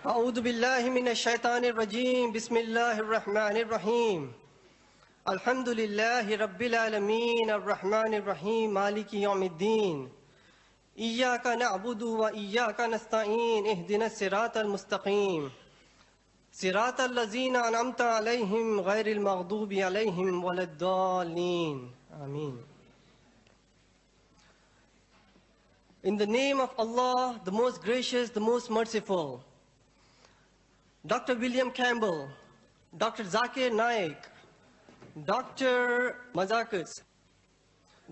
أعوذ بالله من الشيطان الرجيم بسم الله الرحمن الرحيم الحمد لله رب العالمين الرحمن الرحيم مالك يوم الدين إياك نعبد وإياك نستعين اهدنا الصراط المستقيم صراط الذين أنعمت عليهم غير المغضوب عليهم ولا الضالين آمين. In the name of Allah, the most gracious, the most merciful, Dr. William Campbell, Dr. Zakir Naik, Dr. Mazakas,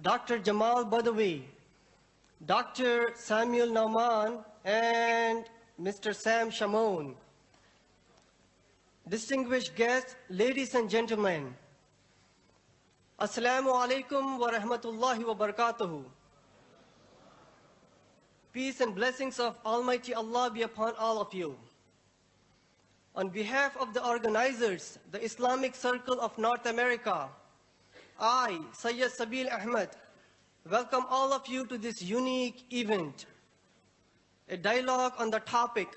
Dr. Jamal Badawi, Dr. Samuel Nauman, and Mr. Sam Shamon. Distinguished guests, ladies and gentlemen, Assalamu alaikum wa rahmatullahi wa barakatuhu. Peace and blessings of Almighty Allah be upon all of you. On behalf of the organizers, the Islamic Circle of North America, I, Sayyid Sabil Ahmed, welcome all of you to this unique event, a dialogue on the topic,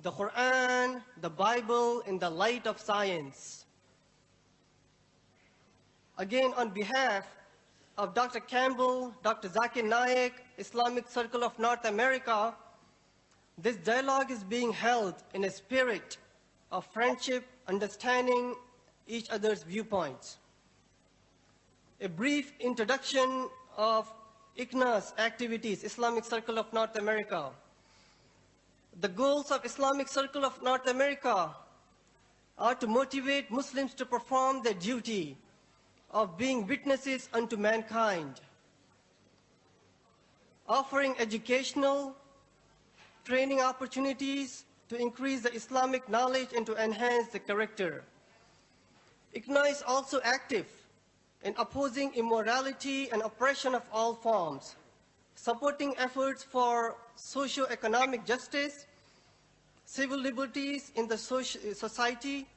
the Quran, the Bible in the light of science. Again, on behalf of Dr. Campbell, Dr. Zakir Naik, Islamic Circle of North America, this dialogue is being held in a spirit of friendship, understanding each other's viewpoints. A brief introduction of ICNA's activities, Islamic Circle of North America. The goals of Islamic Circle of North America are to motivate Muslims to perform their duty of being witnesses unto mankind, offering educational, training opportunities to increase the Islamic knowledge and to enhance the character. ICNA is also active in opposing immorality and oppression of all forms, supporting efforts for socio-economic justice, civil liberties in the society,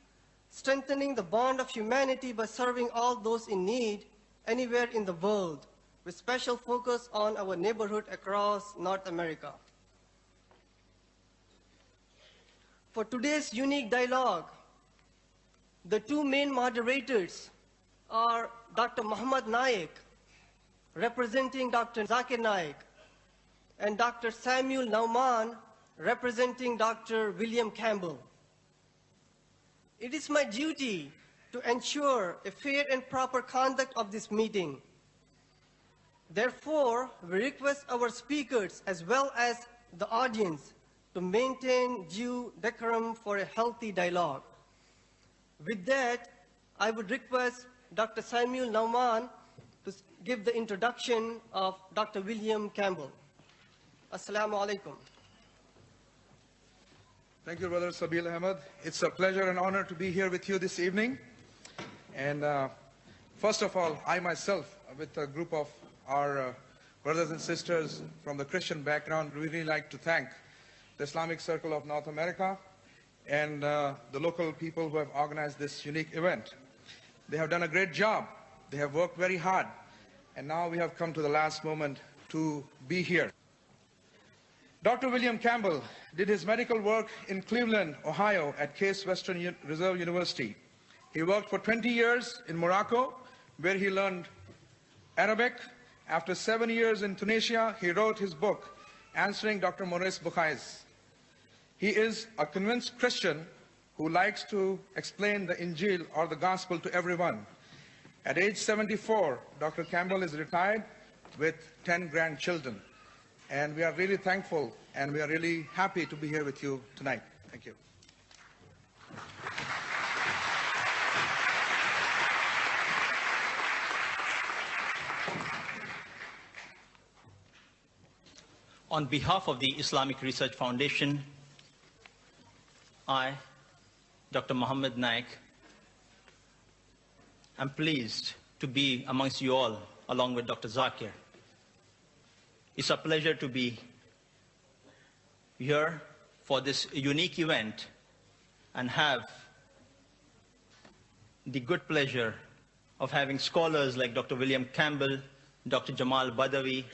strengthening the bond of humanity by serving all those in need anywhere in the world, with special focus on our neighborhood across North America. For today's unique dialogue, the two main moderators are Dr. Muhammad Naik, representing Dr. Zakir Naik, and Dr. Samuel Nauman, representing Dr. William Campbell. It is my duty to ensure a fair and proper conduct of this meeting. Therefore, we request our speakers as well as the audience to maintain due decorum for a healthy dialogue. With that, I would request Dr. Samuel Nauman to give the introduction of Dr. William Campbell. Assalamu alaikum. Thank you, Brother Sabil Ahmed. It's a pleasure and honor to be here with you this evening. And first of all, I myself, with a group of our brothers and sisters from the Christian background, really like to thank the Islamic Circle of North America and the local people who have organized this unique event. They have done a great job. They have worked very hard. And now we have come to the last moment to be here. Dr. William Campbell did his medical work in Cleveland, Ohio at Case Western Reserve University. He worked for 20 years in Morocco, where he learned Arabic. After 7 years in Tunisia, he wrote his book, Answering Dr. Maurice Bucaille's. He is a convinced Christian who likes to explain the Injil or the Gospel to everyone. At age 74, Dr. Campbell is retired with 10 grandchildren. And we are really thankful and we are really happy to be here with you tonight. Thank you. On behalf of the Islamic Research Foundation, I, Dr. Muhammad Naik, am pleased to be amongst you all, along with Dr. Zakir. It's a pleasure to be here for this unique event and have the good pleasure of having scholars like Dr. William Campbell, Dr. Jamal Badawi,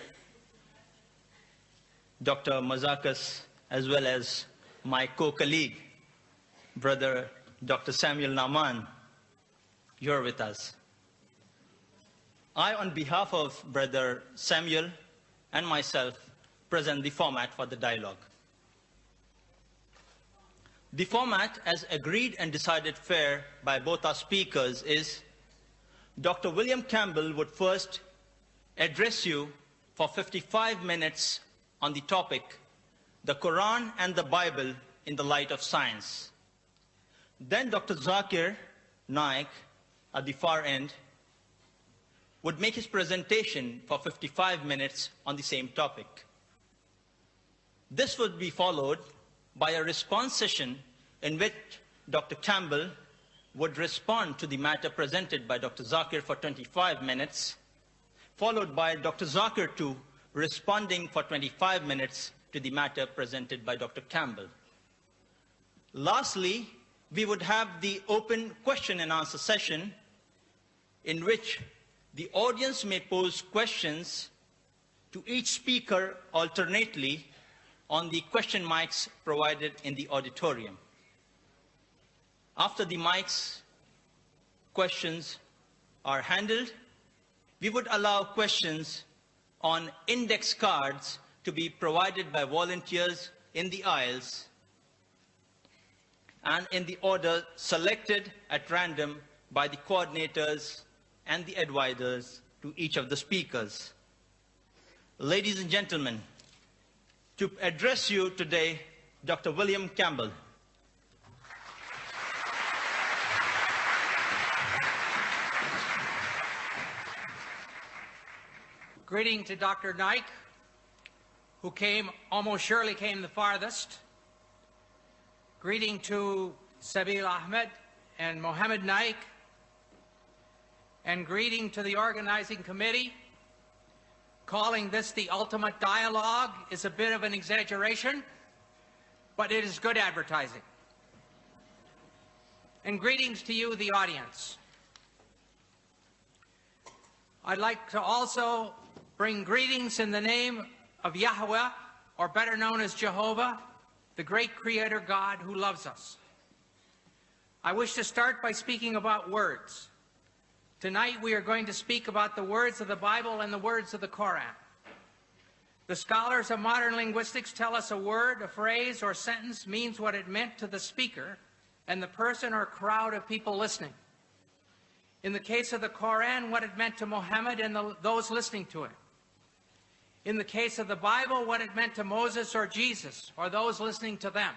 Dr. Mazakas, as well as my co-colleague, Brother Dr. Samuel Naman, you're with us. I, on behalf of Brother Samuel and myself, present the format for the dialogue. The format, as agreed and decided fair by both our speakers, is Dr. William Campbell would first address you for 55 minutes on the topic, the Quran and the Bible in the light of science. Then Dr. Zakir, Naik, at the far end, would make his presentation for 55 minutes on the same topic. This would be followed by a response session in which Dr. Campbell would respond to the matter presented by Dr. Zakir for 25 minutes, followed by Dr. Zakir too responding for 25 minutes to the matter presented by Dr. Campbell. Lastly, we would have the open question and answer session in which the audience may pose questions to each speaker alternately on the question mics provided in the auditorium. After the mics, questions are handled, we would allow questions on index cards to be provided by volunteers in the aisles and in the order selected at random by the coordinators and the advisors to each of the speakers. Ladies and gentlemen, to address you today, Dr. William Campbell. Greeting to Dr. Naik, who almost surely came the farthest. Greeting to Sabil Ahmed and Mohammed Naik. And greeting to the organizing committee. Calling this the ultimate dialogue is a bit of an exaggeration, but it is good advertising. And greetings to you, the audience. I'd like to also bring greetings in the name of Yahweh, or better known as Jehovah, the great Creator God who loves us. I wish to start by speaking about words. Tonight we are going to speak about the words of the Bible and the words of the Quran. The scholars of modern linguistics tell us a word, a phrase, or sentence means what it meant to the speaker and the person or crowd of people listening. In the case of the Quran, what it meant to Muhammad and those listening to it. In the case of the Bible, what it meant to Moses or Jesus or those listening to them.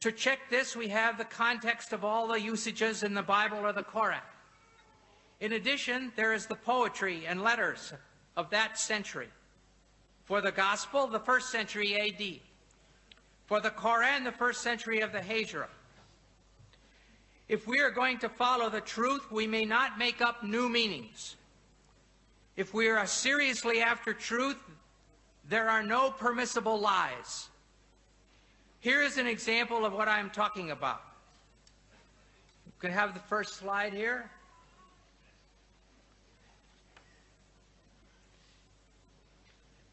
To check this, we have the context of all the usages in the Bible or the Quran. In addition, there is the poetry and letters of that century. For the Gospel, the 1st century AD. For the Quran, the 1st century of the Hijrah. If we are going to follow the truth, we may not make up new meanings. If we are seriously after truth, there are no permissible lies. Here is an example of what I'm talking about. You can have the first slide here.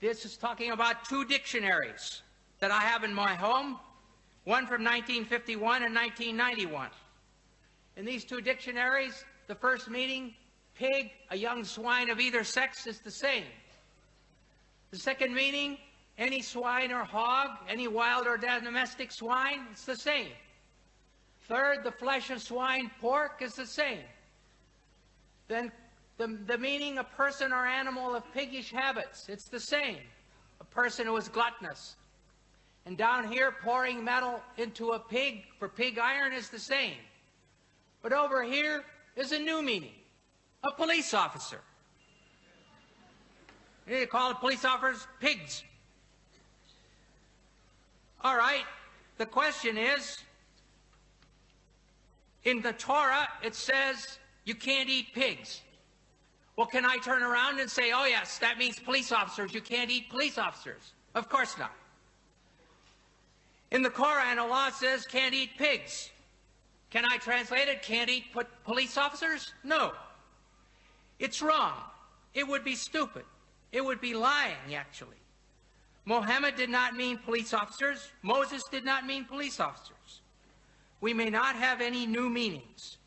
This is talking about 2 dictionaries that I have in my home, one from 1951 and 1991. In these 2 dictionaries, the first meaning, pig, a young swine of either sex, is the same. The second meaning, any swine or hog, any wild or domestic swine, it's the same. Third, the flesh of swine, pork, is the same. Then the meaning, a person or animal of piggish habits, it's the same. A person who is gluttonous. And down here, pouring metal into a pig for pig iron is the same. But over here is a new meaning, a police officer. You call the police officers pigs. All right, the question is, in the Torah, it says you can't eat pigs. Well, can I turn around and say, oh yes, that means police officers, you can't eat police officers? Of course not. In the Quran, Allah says can't eat pigs. Can I translate it, can't eat police officers? No. It's wrong. It would be stupid. It would be lying, actually. Mohammed did not mean police officers. Moses did not mean police officers. We may not have any new meanings.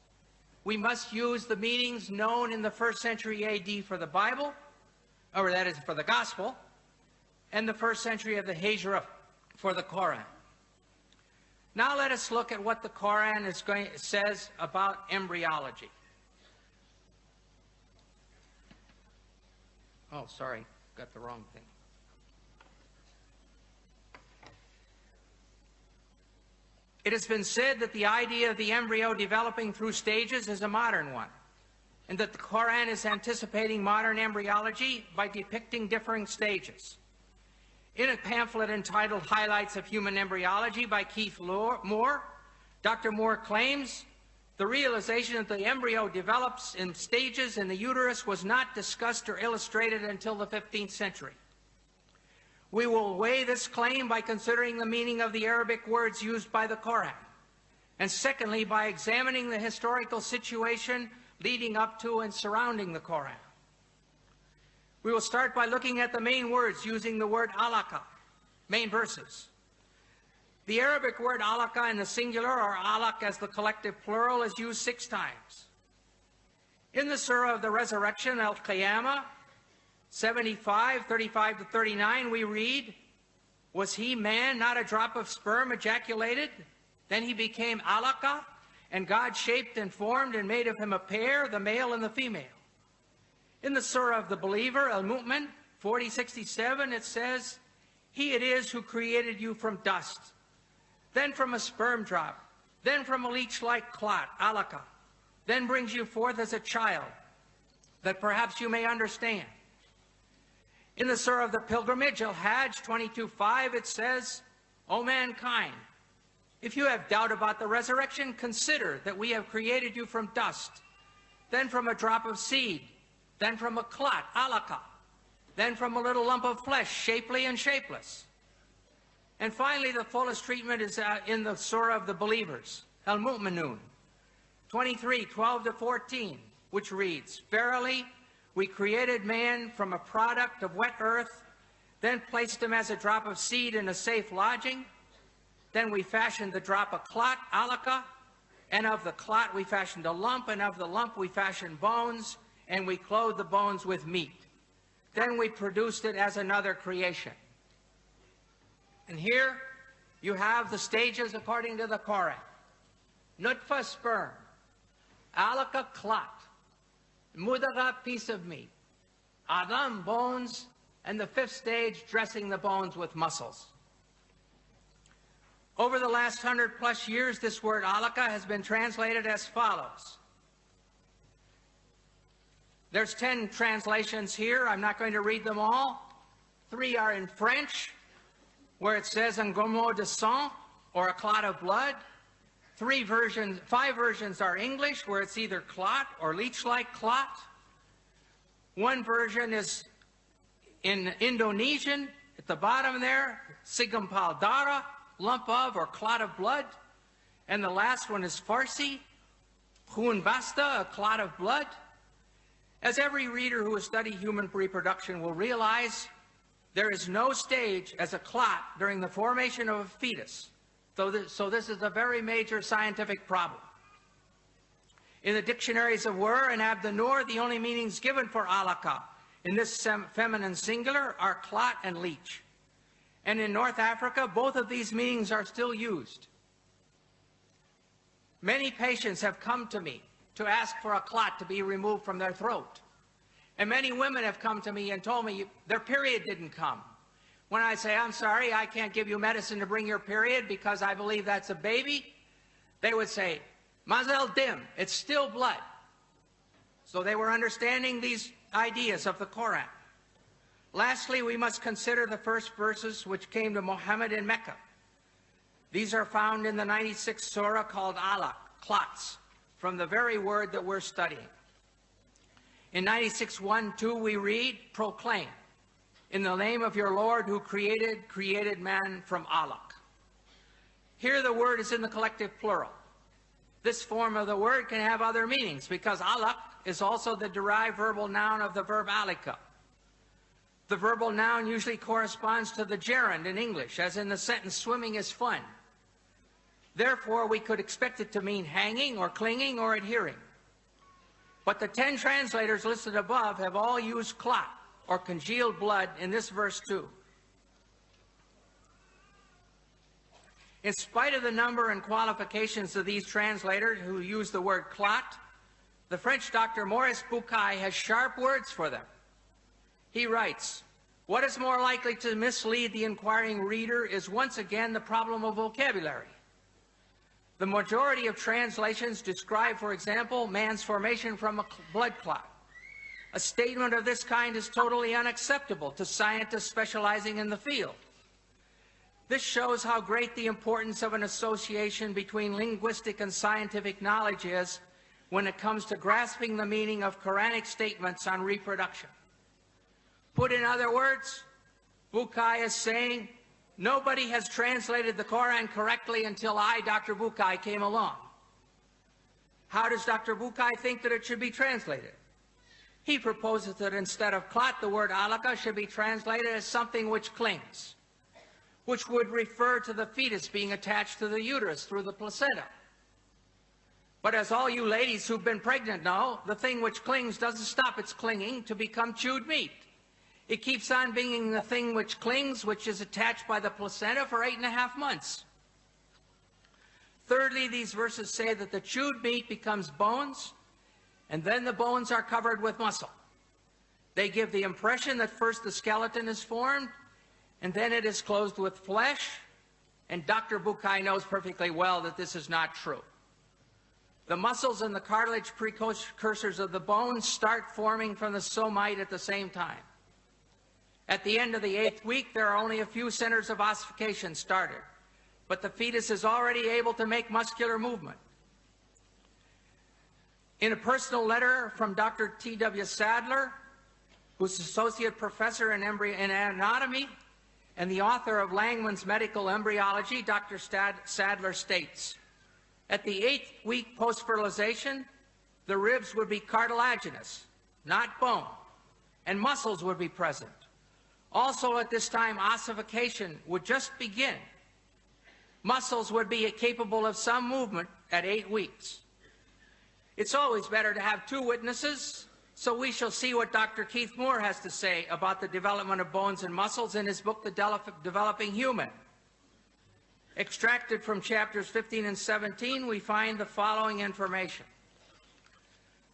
We must use the meanings known in the 1st century AD for the Bible, or that is for the Gospel, and the 1st century of the Hijra for the Quran. Now let us look at what the Quran says about embryology. Oh, sorry, got the wrong thing. It has been said that the idea of the embryo developing through stages is a modern one, and that the Quran is anticipating modern embryology by depicting differing stages. In a pamphlet entitled Highlights of Human Embryology by Keith Moore, Dr. Moore claims the realization that the embryo develops in stages in the uterus was not discussed or illustrated until the 15th century. We will weigh this claim by considering the meaning of the Arabic words used by the Quran, and secondly, by examining the historical situation leading up to and surrounding the Quran. We will start by looking at the main words using the word alaka, main verses. The Arabic word alaka in the singular, or alaq as the collective plural, is used 6 times. In the Surah of the Resurrection, Al-Qiyamah, 75, 35 to 39, we read, "Was he man, not a drop of sperm ejaculated? Then he became alaka, and God shaped and formed and made of him a pair, the male and the female." In the Surah of the Believer, Al-Mu'min, 40:67, it says, "He it is who created you from dust, then from a sperm drop, then from a leech-like clot, alaka, then brings you forth as a child, that perhaps you may understand." In the Surah of the Pilgrimage, Al-Hajj 22:5, it says, "O mankind, if you have doubt about the resurrection, consider that we have created you from dust, then from a drop of seed, then from a clot, alaka, then from a little lump of flesh, shapely and shapeless." And finally, the fullest treatment is in the Surah of the Believers, Al-Mu'minun, 23:12 to 14, which reads, "Verily, we created man from a product of wet earth, then placed him as a drop of seed in a safe lodging. Then we fashioned the drop a clot, alaka, and of the clot we fashioned a lump, and of the lump we fashioned bones, and we clothed the bones with meat. Then we produced it as another creation." And here you have the stages according to the Quran. Nutfa, sperm; alaka, clot; mudagha, piece of meat; adam, bones; and the 5th stage, dressing the bones with muscles. Over the last 100+ years, this word alaka has been translated as follows. There's 10 translations here. I'm not going to read them all. 3 are in French, where it says un gomo de sang, or a clot of blood. 5 versions are English, where it's either clot or leech-like clot. 1 version is in Indonesian, at the bottom there, sigampal dara, lump of or clot of blood. And the last one is Farsi, khun basta, a clot of blood. As every reader who has studied human reproduction will realize, there is no stage as a clot during the formation of a fetus. So this is a very major scientific problem. In the dictionaries of Wer and Abdunur, the only meanings given for alaka in this feminine singular are clot and leech. And in North Africa, both of these meanings are still used. Many patients have come to me to ask for a clot to be removed from their throat. And many women have come to me and told me their period didn't come. When I say, "I'm sorry, I can't give you medicine to bring your period because I believe that's a baby," they would say, "Mazel dim, it's still blood." So they were understanding these ideas of the Quran. Lastly, we must consider the first verses which came to Muhammad in Mecca. These are found in the 96th surah called alaq, clots, from the very word that we're studying. In 96:1-2 we read, "Proclaim, in the name of your Lord who created man from alaq." Here the word is in the collective plural. This form of the word can have other meanings because alaq is also the derived verbal noun of the verb alika. The verbal noun usually corresponds to the gerund in English, as in the sentence, swimming is fun. Therefore, we could expect it to mean hanging or clinging or adhering. But the 10 translators listed above have all used clot or congealed blood in this verse too. In spite of the number and qualifications of these translators who use the word clot, the French Dr. Maurice Bucaille has sharp words for them. He writes, "What is more likely to mislead the inquiring reader is once again the problem of vocabulary. The majority of translations describe, for example, man's formation from a blood clot. A statement of this kind is totally unacceptable to scientists specializing in the field. This shows how great the importance of an association between linguistic and scientific knowledge is when it comes to grasping the meaning of Quranic statements on reproduction." Put in other words, Bucaille is saying, nobody has translated the Quran correctly until I, Dr. Bucaille, came along. How does Dr. Bucaille think that it should be translated? He proposes that instead of clot, the word alaka should be translated as something which clings, which would refer to the fetus being attached to the uterus through the placenta. But as all you ladies who've been pregnant know, the thing which clings doesn't stop its clinging to become chewed meat. It keeps on being the thing which clings, which is attached by the placenta for 8.5 months. Thirdly, these verses say that the chewed meat becomes bones, and then the bones are covered with muscle. They give the impression that first the skeleton is formed, and then it is clothed with flesh, and Dr. Bucaille knows perfectly well that this is not true. The muscles and the cartilage precursors of the bones start forming from the somite at the same time. At the end of the 8th week, there are only a few centers of ossification started, but the fetus is already able to make muscular movement. In a personal letter from Dr. T.W. Sadler, who's associate professor in anatomy and the author of Langman's Medical Embryology, Dr. Sadler states, at the 8th week post-fertilization, the ribs would be cartilaginous, not bone, and muscles would be present. Also at this time, ossification would just begin. Muscles would be capable of some movement at 8 weeks. It's always better to have 2 witnesses, so we shall see what Dr. Keith Moore has to say about the development of bones and muscles in his book, The Developing Human. Extracted from chapters 15 and 17, we find the following information.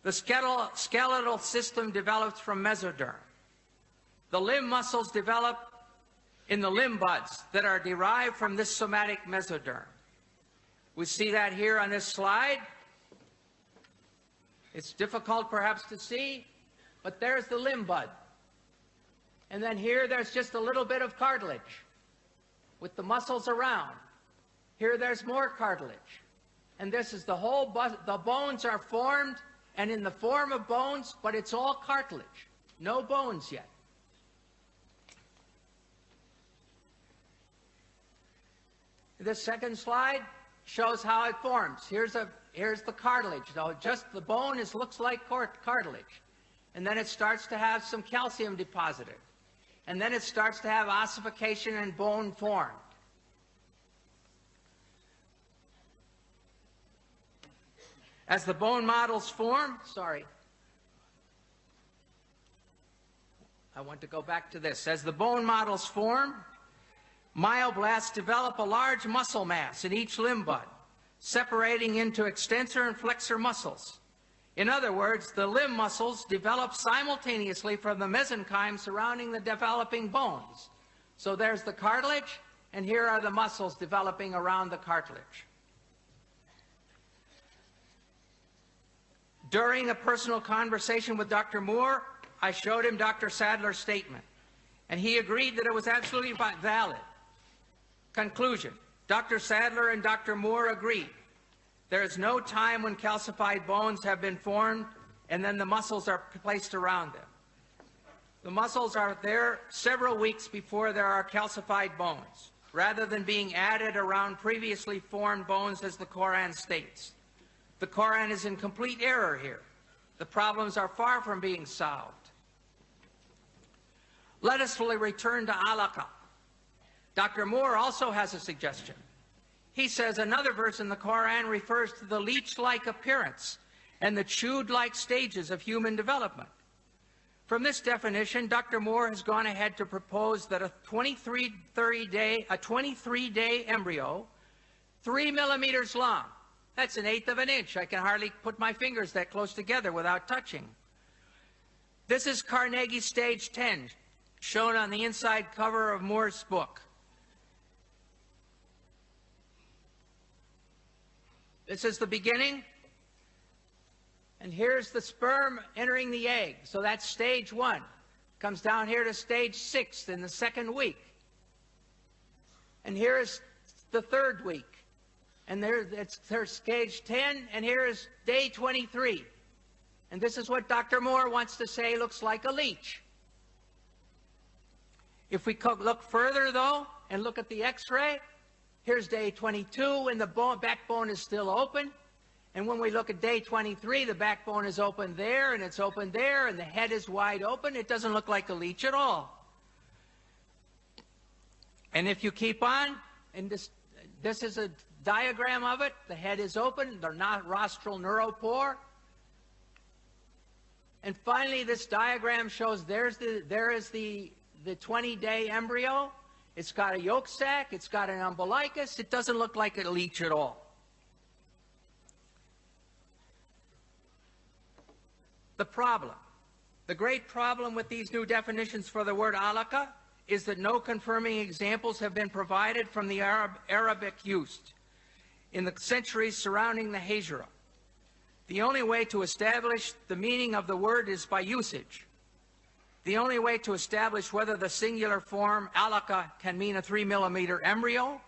The skeletal system develops from mesoderm. The limb muscles develop in the limb buds that are derived from this somatic mesoderm. We see that here on this slide. It's difficult perhaps to see, but there's the limb bud. And then here there's just a little bit of cartilage with the muscles around. Here there's more cartilage. And this is the whole, the bones are formed and in the form of bones, but it's all cartilage. No bones yet. This second slide shows how it forms. Here's the cartilage. Now, just the bone looks like cartilage. And then it starts to have some calcium deposited. And then it starts to have ossification and bone formed. As the bone models form, I want to go back to this. As the bone models form, myoblasts develop a large muscle mass in each limb bud, separating into extensor and flexor muscles. In other words, the limb muscles develop simultaneously from the mesenchyme surrounding the developing bones. So there's the cartilage, and here are the muscles developing around the cartilage. During a personal conversation with Dr. Moore, I showed him Dr. Sadler's statement, and he agreed that it was absolutely valid. Conclusion. Dr. Sadler and Dr. Moore agreed. There is no time when calcified bones have been formed and then the muscles are placed around them. The muscles are there several weeks before there are calcified bones, rather than being added around previously formed bones as the Quran states. The Quran is in complete error here. The problems are far from being solved. Let us return to alaka. Dr. Moore also has a suggestion. He says another verse in the Quran refers to the leech-like appearance and the chewed-like stages of human development. From this definition, Dr. Moore has gone ahead to propose that a 23-day embryo, 3 millimeters long, that's 1/8 of an inch. I can hardly put my fingers that close together without touching. This is Carnegie stage 10, shown on the inside cover of Moore's book. This is the beginning. And here's the sperm entering the egg. So that's stage 1. Comes down here to stage 6 in the 2nd week. And here's the 3rd week. And there's stage 10, and here is day 23. And this is what Dr. Moore wants to say looks like a leech. If we look further, though, and look at the X-ray, here's day 22, and the backbone is still open. And when we look at day 23, the backbone is open there, and it's open there, and the head is wide open. It doesn't look like a leech at all. And if you keep on, and this is a diagram of it. The head is open, the rostral neuropore. And finally, this diagram shows there is the 20-day embryo. It's got a yolk sac. It's got an umbilicus. It doesn't look like a leech at all. The problem, the great problem with these new definitions for the word alaka is that no confirming examples have been provided from the Arabic used in the centuries surrounding the Hijra. The only way to establish the meaning of the word is by usage. The only way to establish whether the singular form alaka can mean a 3-millimeter embryo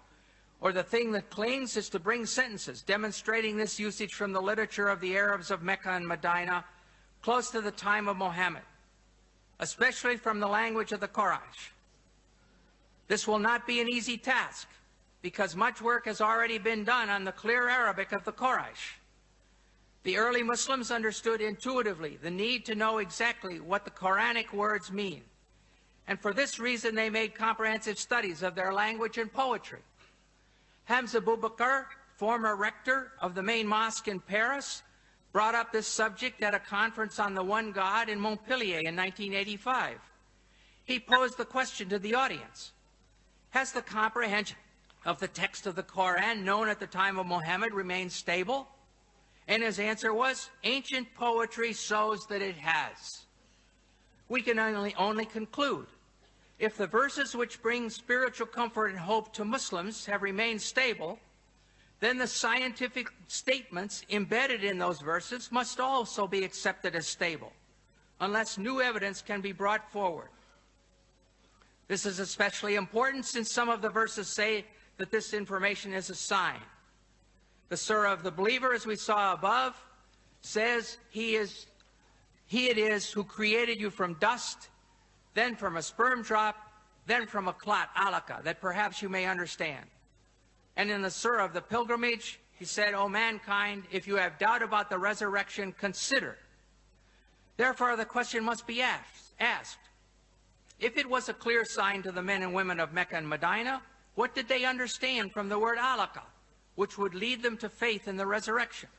or the thing that clings is to bring sentences demonstrating this usage from the literature of the Arabs of Mecca and Medina close to the time of Muhammad, especially from the language of the Quraysh. This will not be an easy task because much work has already been done on the clear Arabic of the Quraysh. The early Muslims understood intuitively the need to know exactly what the Quranic words mean, and for this reason they made comprehensive studies of their language and poetry. Hamza Boubacar, former rector of the main mosque in Paris, brought up this subject at a conference on the one God in Montpellier in 1985. He posed the question to the audience: has the comprehension of the text of the Quran known at the time of Muhammad remained stable? And his answer was, ancient poetry shows that it has. We can only conclude, if the verses which bring spiritual comfort and hope to Muslims have remained stable, then the scientific statements embedded in those verses must also be accepted as stable, unless new evidence can be brought forward. This is especially important since some of the verses say that this information is a sign. The Surah of the Believer, as we saw above, says, He it is who created you from dust, then from a sperm drop, then from a clot, alaka, that perhaps you may understand. And in the Surah of the Pilgrimage, he said, O mankind, if you have doubt about the resurrection, consider. Therefore, the question must be asked. If it was a clear sign to the men and women of Mecca and Medina, what did they understand from the word alaka, which would lead them to faith in the resurrection?